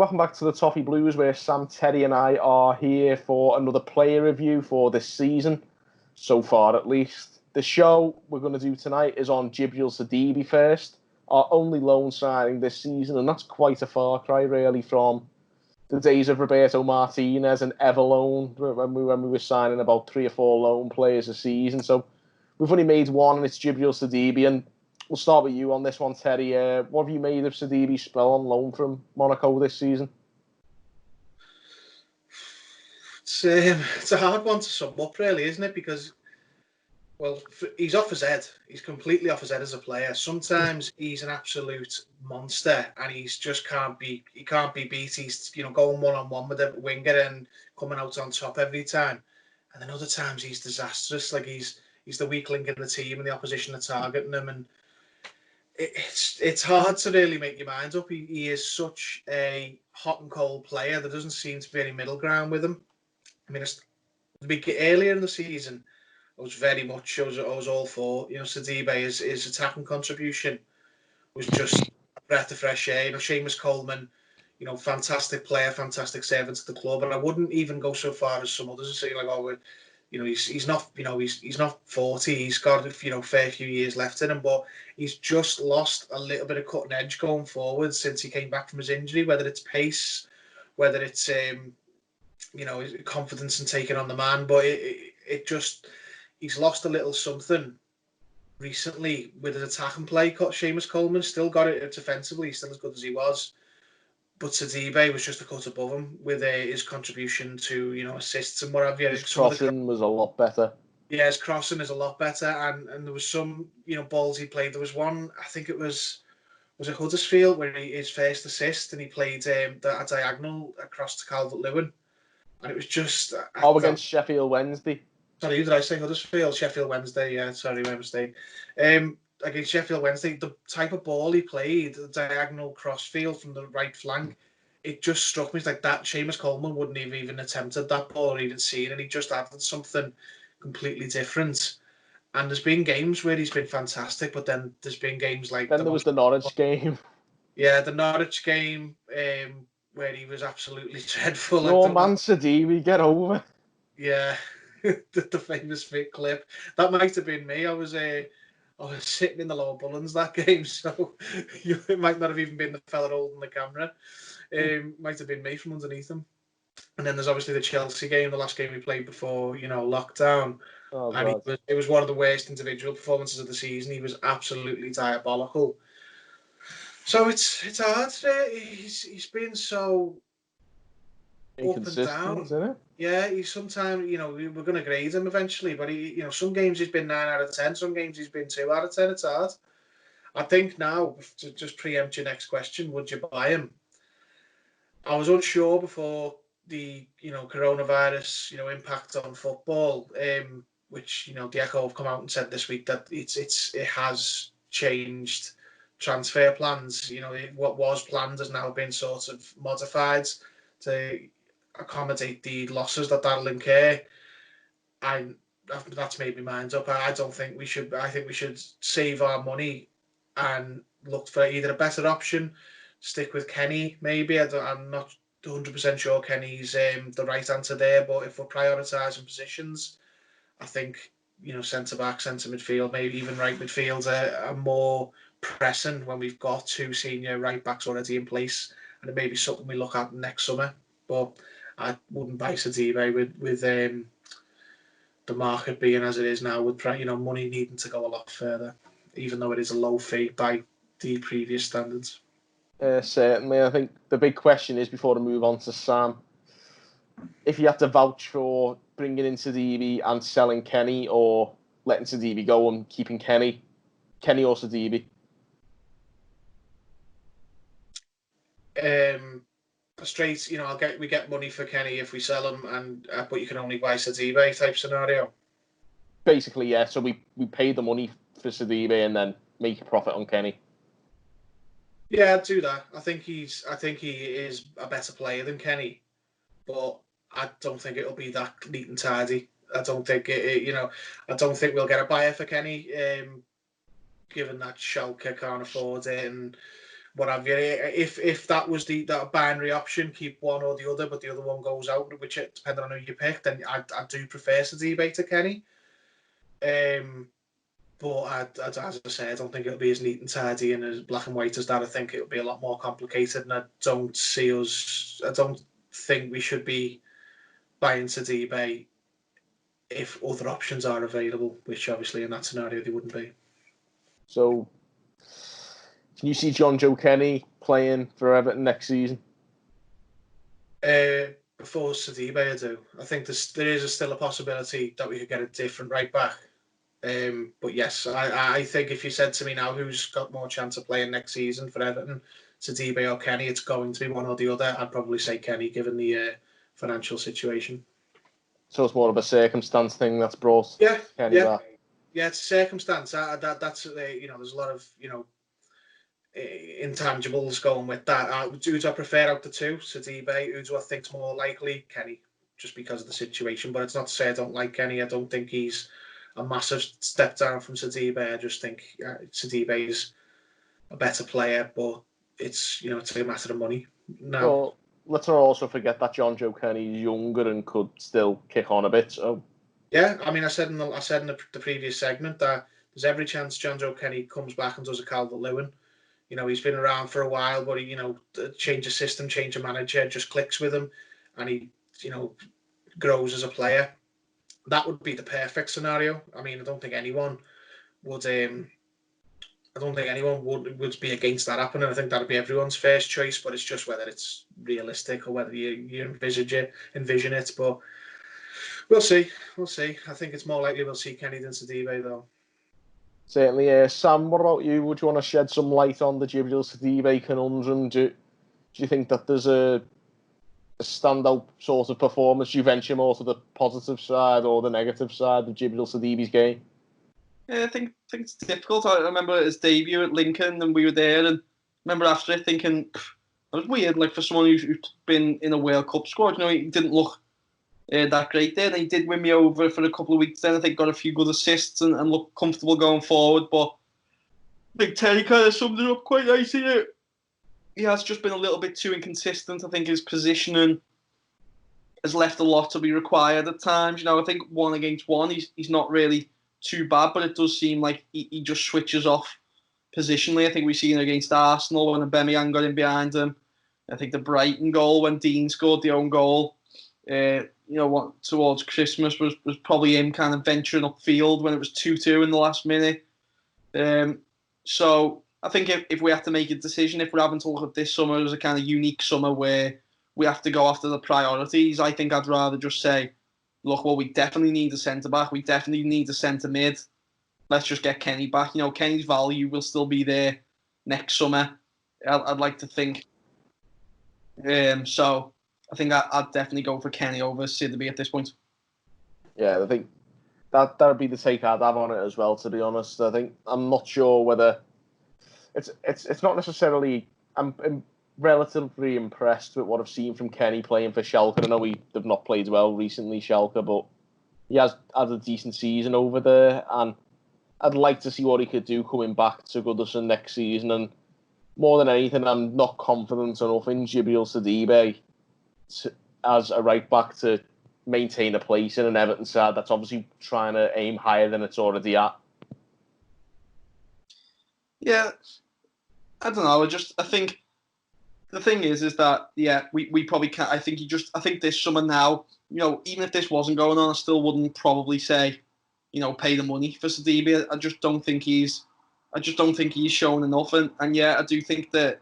welcome back to the Toffee Blues, where Sam, Teddy and I are here for another player review for this season, so far at least. The show we're going to do tonight is on Djibril Sidibe first, our only loan signing this season, and that's quite a far cry really from the days of Roberto Martinez and Everloan, when we were signing about 3 or 4 loan players a season. So we've only made one, and it's Djibril Sidibe, and we'll start with you on this one, Teddy. What have you made of Sidibe's spell on loan from Monaco this season? It's a hard one to sum up, really, isn't it? Because, well, he's off his head. He's completely off his head as a player. Sometimes he's an absolute monster, and he's just can't be beat. He's going one-on-one with a winger and coming out on top every time. And then other times he's disastrous. Like he's the weak link in the team, and the opposition are targeting him. And it's hard to really make your mind up. He is such a hot and cold player. There doesn't seem to be any middle ground with him. I mean, earlier in the season, I was all for Sidibe. His attacking contribution was just a breath of fresh air. Seamus Coleman, fantastic player, fantastic servant to the club, and I wouldn't even go so far as some others and say like, oh, he's not, he's not 40. He's got a fair few years left in him, but he's just lost a little bit of cutting edge going forward since he came back from his injury. Whether it's pace, whether it's confidence in taking on the man, but he's lost a little something recently with his attack and play. Seamus Coleman still got it defensively, still as good as he was, but Sidibe was just a cut above him with his contribution to assists and what have you. His crossing was a lot better. Yeah, his crossing is a lot better, and there was some balls he played. There was one, I think it was it Huddersfield, where his first assist, and he played a diagonal across to Calvert-Lewin. And it was just... against Sheffield Wednesday. Sorry, who did I say? Huddersfield? Sheffield Wednesday, yeah. Sorry, my mistake. Against Sheffield Wednesday, the type of ball he played, the diagonal crossfield from the right flank, it just struck me like that. Seamus Coleman wouldn't have even attempted that ball or even seen it. He just added something completely different. And there's been games where he's been fantastic, but then there's been games like... Then there was the Norwich game. Yeah, the Norwich game... where he was absolutely dreadful. No, man, Sidibe, get over. Yeah, the famous fake clip. That might have been me. I was sitting in the lower Bullens that game, so it might not have even been the fella holding the camera. Might have been me from underneath him. And then there's obviously the Chelsea game, the last game we played before, lockdown. Oh, and it was one of the worst individual performances of the season. He was absolutely diabolical. So it's hard. He's been so up and down. Isn't it? Yeah, he's sometimes, we're going to grade him eventually, but he, some games he's been 9 out of 10, some games he's been 2 out of 10. It's hard. I think now, to just preempt your next question, would you buy him? I was unsure before the, coronavirus, impact on football, which, the Echo have come out and said this week that it has changed transfer plans. What was planned has now been sort of modified to accommodate the losses that'll incur. That's made my mind up. I don't think we should. I think we should save our money and look for either a better option, stick with Kenny maybe. I'm not 100% sure Kenny's the right answer there, but if we're prioritising positions, I think centre back, centre midfield, maybe even right midfield are more pressing when we've got 2 senior right backs already in place, and it may be something we look at next summer. But I wouldn't buy Sidibe with the market being as it is now, with money needing to go a lot further, even though it is a low fee by the previous standards. Certainly, I think the big question is, before we move on to Sam, if you had to vouch for bringing in Sidibe and selling Kenny, or letting Sidibe go and keeping Kenny or Sidibe? Straight, we get money for Kenny if we sell him, but you can only buy Sidibe type scenario. Basically, yeah. So we pay the money for Sidibe and then make a profit on Kenny. Yeah, I'd do that. I think he is a better player than Kenny, but I don't think it'll be that neat and tidy. I don't think I don't think we'll get a buyer for Kenny, given that Schalke can't afford it, and what have you. If that was that binary option, keep one or the other, but the other one goes out, which depending on who you pick, then I do prefer Sidibe to Kenny. But as I say, I don't think it'll be as neat and tidy and as black and white as that. I think it'll be a lot more complicated, and I don't think we should be buying Sidibe if other options are available, which obviously in that scenario they wouldn't be. So, can you see John Joe Kenny playing for Everton next season? Before Sidibe, I do. I think there is still a possibility that we could get a different right back. But yes, I think if you said to me now who's got more chance of playing next season for Everton, Sidibe or Kenny, it's going to be one or the other. I'd probably say Kenny, given the financial situation. So it's more of a circumstance thing that's brought Kenny back. Yeah, it's a circumstance. That's there's a lot of intangibles going with that. Who do I prefer out the two? Sidibe. Who do I think's more likely? Kenny, just because of the situation. But it's not to say I don't like Kenny. I don't think he's a massive step down from Sidibe. I just think Sidibe is a better player, but it's a matter of money. No. Well, let's not also forget that John Joe Kenny is younger and could still kick on a bit. So yeah, I mean, I said in the previous segment that there's every chance John Joe Kenny comes back and does a Calvert-Lewin. He's been around for a while, but change of system, change of manager, just clicks with him, and he grows as a player. That would be the perfect scenario. I mean, I don't think anyone would be against that happening. I think that'd be everyone's first choice, but it's just whether it's realistic or whether you envision it. But we'll see. I think it's more likely we'll see Kenny than Sidibe, though. Certainly. Sam, what about you? Would you want to shed some light on the Djibril Sidibe conundrum? Do you think that there's a standout sort of performance? Do you venture more to the positive side or the negative side of Djibril Sidibe's game? Yeah, I think it's difficult. I remember his debut at Lincoln, and we were there, and I remember after it thinking it was weird, like for someone who's been in a World Cup squad, he didn't look that great there. And he did win me over for a couple of weeks. Then I think got a few good assists and looked comfortable going forward. But I think Terry kind of summed it up quite nicely. He has just been a little bit too inconsistent. I think his positioning has left a lot to be required at times. I think 1-against-1, he's not really too bad, but it does seem like he just switches off positionally. I think we've seen it against Arsenal when Aubameyang got in behind him. I think the Brighton goal when Dean scored the own goal, towards Christmas was probably him kind of venturing upfield when it was 2-2 in the last minute. So I think if we have to make a decision, if we're having to look at this summer as a kind of unique summer where we have to go after the priorities, I think I'd rather just say, look, well, we definitely need a centre-back. We definitely need a centre-mid. Let's just get Kenny back. Kenny's value will still be there next summer, I'd like to think. So I think I'd definitely go for Kenny over Sidibe at this point. Yeah, I think that would be the take I'd have on it as well, to be honest. I think I'm not sure whether it's not necessarily. I'm relatively impressed with what I've seen from Kenny playing for Schalke. I know they've not played well recently, Schalke, but he has had a decent season over there, and I'd like to see what he could do coming back to Goodison next season. And more than anything, I'm not confident enough in Djibril Sidibe as a right back to maintain a place in an Everton side that's obviously trying to aim higher than it's already at. Yeah, I don't know. I think the thing is that we probably can't. I think this summer now, even if this wasn't going on, I still wouldn't probably say, pay the money for Sidibe. I just don't think he's shown enough, and I do think that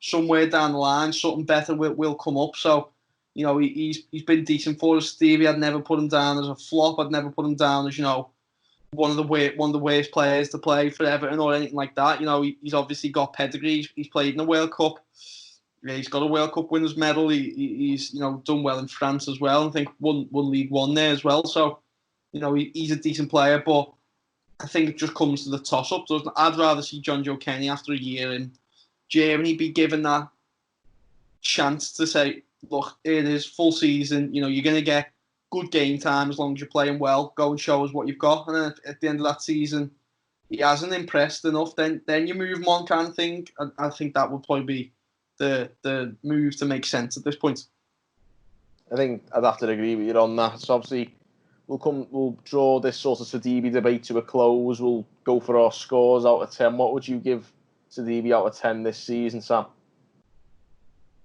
somewhere down the line something better will come up. So, he's been decent for us, Sidibe. I'd never put him down as a flop. I'd never put him down as one of the worst players to play for Everton or anything like that. He's obviously got pedigree. He's played in a World Cup. He's got a World Cup winners medal. He's done well in France as well. I think won League One there as well. So he's a decent player, but I think it just comes to the toss-up. I'd rather see John Joe Kenny after a year in Germany be given that chance to say, look, it is full season. You're going to get good game time as long as you're playing well. Go and show us what you've got. And then at the end of that season, he hasn't impressed enough, then you move him on, kind of thing. I think that would probably be the move to make sense at this point. I think I'd have to agree with you on that. So obviously, we'll draw this sort of Sidibe debate to a close. We'll go for our scores out of 10. What would you give Sidibe out of 10 this season, Sam?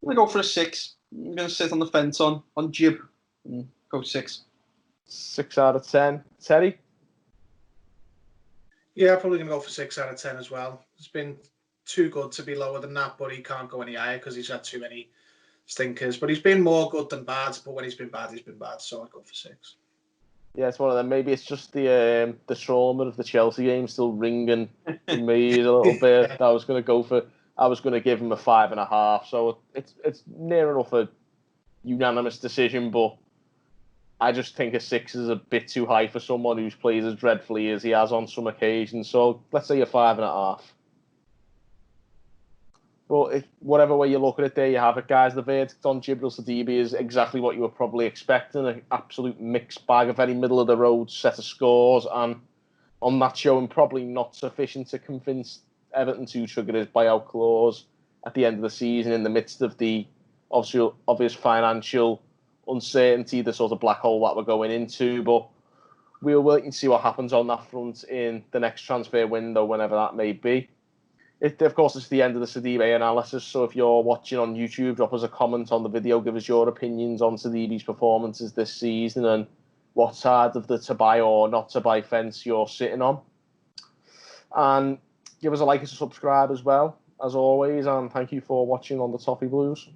I'm gonna go for a 6. I'm gonna sit on the fence on Jib and go 6. 6 out of 10. Terry? Yeah, probably going to go for 6 out of 10 as well. It's been too good to be lower than that, but he can't go any higher because he's had too many stinkers. But he's been more good than bad, but when he's been bad, he's been bad. So I'd go for 6. Yeah, it's one of them. Maybe it's just the trauma of the Chelsea game still ringing in my ears a little bit. I was going to give him a 5.5. So it's near enough a unanimous decision, but I just think a 6 is a bit too high for someone who's played as dreadfully as he has on some occasions. So let's say a 5.5. But whatever way you look at it, there you have it, guys. The verdict on Djibril Sidibe is exactly what you were probably expecting. An absolute mixed bag, a very middle-of-the-road set of scores. And on that showing, probably not sufficient to convince Everton to trigger his buyout clause at the end of the season in the midst of the obvious financial uncertainty, the sort of black hole that we're going into. But we'll wait and see what happens on that front in the next transfer window, whenever that may be. Of course, it's the end of the Sidibe analysis, so if you're watching on YouTube, drop us a comment on the video, give us your opinions on Sidibe's performances this season and what side of the to buy or not to buy fence you're sitting on. And give us a like and subscribe as well, as always, and thank you for watching on the Toffee Blues.